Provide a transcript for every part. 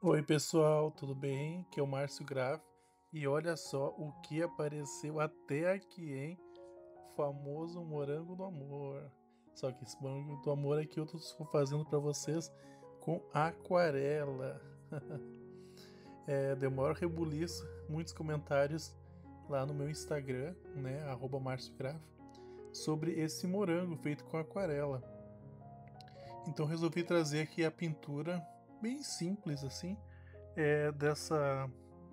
Oi pessoal, tudo bem? Aqui é o Márcio Graf e olha só o que apareceu até aqui, hein? O famoso morango do amor. Só que esse morango do amor aqui eu estou fazendo para vocês com aquarela. Deu maior rebuliço, muitos comentários lá no meu Instagram, né? @MárcioGraf, sobre esse morango feito com aquarela. Então resolvi trazer aqui a pintura bem simples assim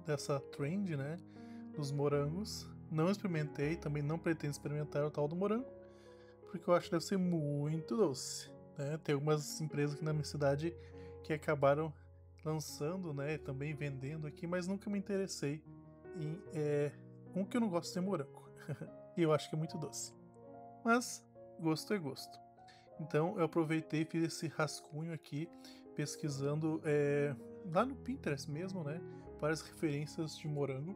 dessa trend, né, dos morangos. Não experimentei, também não pretendo experimentar o tal do morango, porque eu acho que deve ser muito doce, né? Tem algumas empresas aqui na minha cidade que acabaram lançando, né, também vendendo aqui, mas nunca me interessei em um que eu não gosto de morango. E eu acho que é muito doce. Mas gosto é gosto. Então eu aproveitei e fiz esse rascunho aqui, pesquisando lá no Pinterest mesmo, né? Várias referências de morango.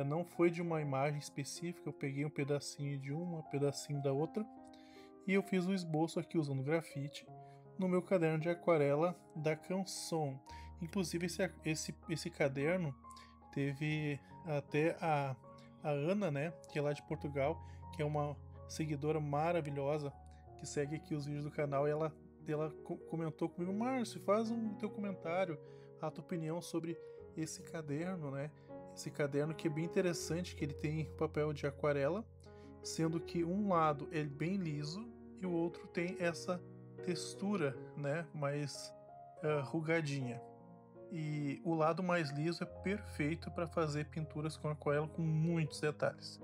Não foi de uma imagem específica, eu peguei um pedacinho de uma, um pedacinho da outra, e eu fiz o esboço aqui usando grafite no meu caderno de aquarela da Canson. Inclusive esse caderno teve até a Ana, né? Que é lá de Portugal, que é uma seguidora maravilhosa que segue aqui os vídeos do canal, e ela comentou comigo: Márcio, faz um teu comentário, a tua opinião sobre esse caderno, né? Esse caderno que é bem interessante, que ele tem papel de aquarela, sendo que um lado é bem liso e o outro tem essa textura, né, mais rugadinha. E o lado mais liso é perfeito para fazer pinturas com aquarela com muitos detalhes.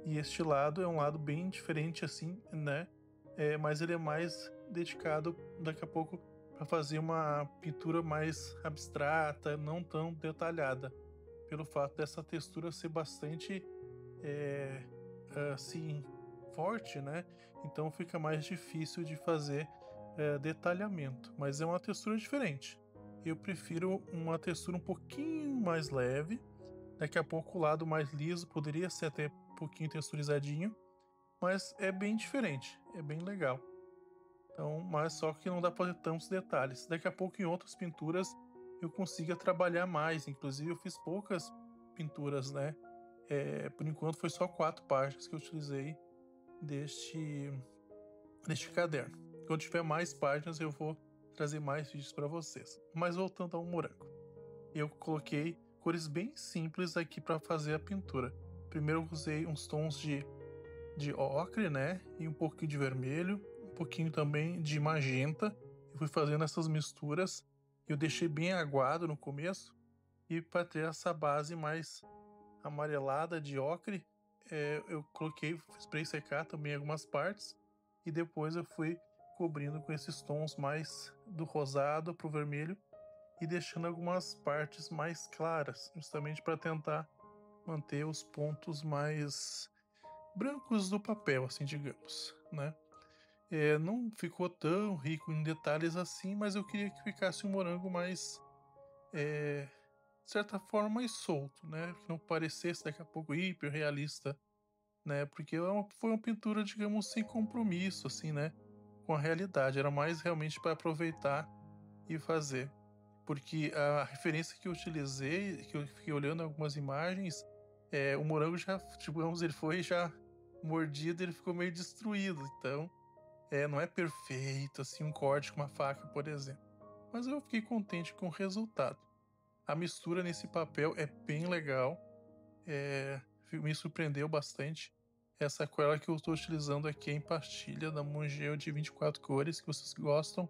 E este lado é um lado bem diferente assim, né? Mas ele é mais dedicado daqui a pouco para fazer uma pintura mais abstrata, não tão detalhada, pelo fato dessa textura ser bastante é, assim forte, né? Então fica mais difícil de fazer detalhamento, mas é uma textura diferente. Eu prefiro uma textura um pouquinho mais leve. Daqui a pouco o lado mais liso poderia ser até um pouquinho texturizadinho, mas é bem diferente, é bem legal. Então, mas só que não dá para ter tantos detalhes. Daqui a pouco em outras pinturas eu consiga trabalhar mais. Inclusive eu fiz poucas pinturas, né? Por enquanto foi só 4 páginas que eu utilizei deste caderno. Quando tiver mais páginas eu vou trazer mais vídeos para vocês. Mas voltando ao morango, eu coloquei cores bem simples aqui para fazer a pintura. Primeiro eu usei uns tons de ocre, né? E um pouquinho de vermelho, um pouquinho também de magenta. Eu fui fazendo essas misturas. Eu deixei bem aguado no começo. E para ter essa base mais amarelada de ocre, eu coloquei, spray secar também em algumas partes. E depois eu fui cobrindo com esses tons mais do rosado para o vermelho e deixando algumas partes mais claras, justamente para tentar manter os pontos mais brancos do papel, assim, digamos, né? Não ficou tão rico em detalhes assim, mas eu queria que ficasse um morango mais, de certa forma, mais solto, né? Que não parecesse daqui a pouco hiper realista, né? Porque foi uma pintura, digamos, sem compromisso, assim, né? Com a realidade. Era mais realmente para aproveitar e fazer. Porque a referência que eu utilizei, que eu fiquei olhando algumas imagens, o morango já, digamos, ele foi já mordido, ele ficou meio destruído. Então, não é perfeito, assim, um corte com uma faca, por exemplo. Mas eu fiquei contente com o resultado. A mistura nesse papel é bem legal, me surpreendeu bastante. Essa aquarela que eu estou utilizando aqui é em pastilha da Mungel de 24 cores, que vocês gostam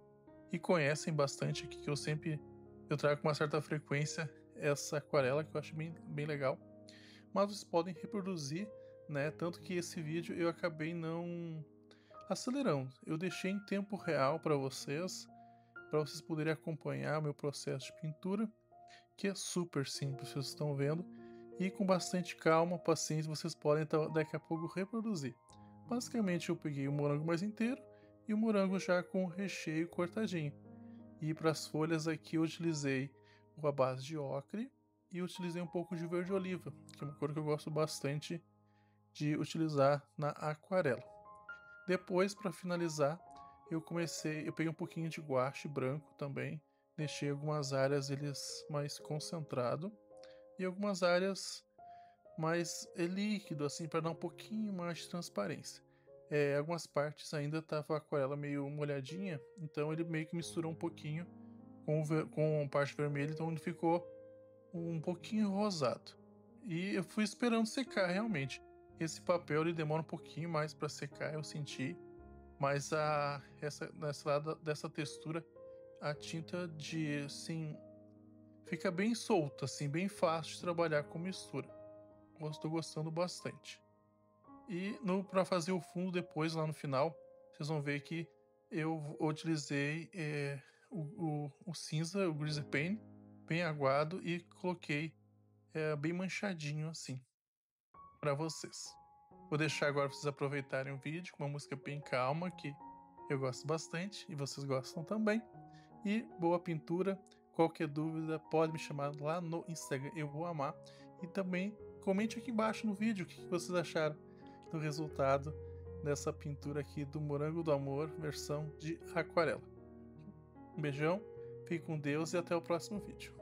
e conhecem bastante aqui, que eu trago com uma certa frequência essa aquarela, que eu acho bem, bem legal. Mas vocês podem reproduzir, né? Tanto que esse vídeo eu acabei não acelerando. Eu deixei em tempo real para vocês poderem acompanhar o meu processo de pintura, que é super simples, vocês estão vendo, e com bastante calma, paciência, vocês podem daqui a pouco reproduzir. Basicamente, eu peguei o morango mais inteiro e o morango já com o recheio cortadinho. E para as folhas aqui eu utilizei a base de ocre e utilizei um pouco de verde oliva, que é uma cor que eu gosto bastante de utilizar na aquarela. Depois, para finalizar, eu peguei um pouquinho de guache branco também, deixei algumas áreas eles mais concentrado e algumas áreas mais líquido, assim, para dar um pouquinho mais de transparência. Algumas partes ainda tava a aquarela meio molhadinha, então ele meio que misturou um pouquinho com parte vermelha, então ele ficou um pouquinho rosado. E eu fui esperando secar realmente. Esse papel ele demora um pouquinho mais para secar, eu senti, mas nessa lado dessa textura, a tinta de assim fica bem solta, assim, bem fácil de trabalhar com mistura. Estou gostando bastante. E no para fazer o fundo depois, lá no final, vocês vão ver que eu utilizei, o cinza, o grease paint, bem aguado e coloquei, bem manchadinho assim, para vocês. Vou deixar agora pra vocês aproveitarem o vídeo com uma música bem calma, que eu gosto bastante e vocês gostam também. E boa pintura. Qualquer dúvida pode me chamar lá no Instagram, eu vou amar. E também comente aqui embaixo no vídeo o que vocês acharam do resultado dessa pintura aqui do Morango do Amor, versão de aquarela. Um beijão, fique com Deus e até o próximo vídeo.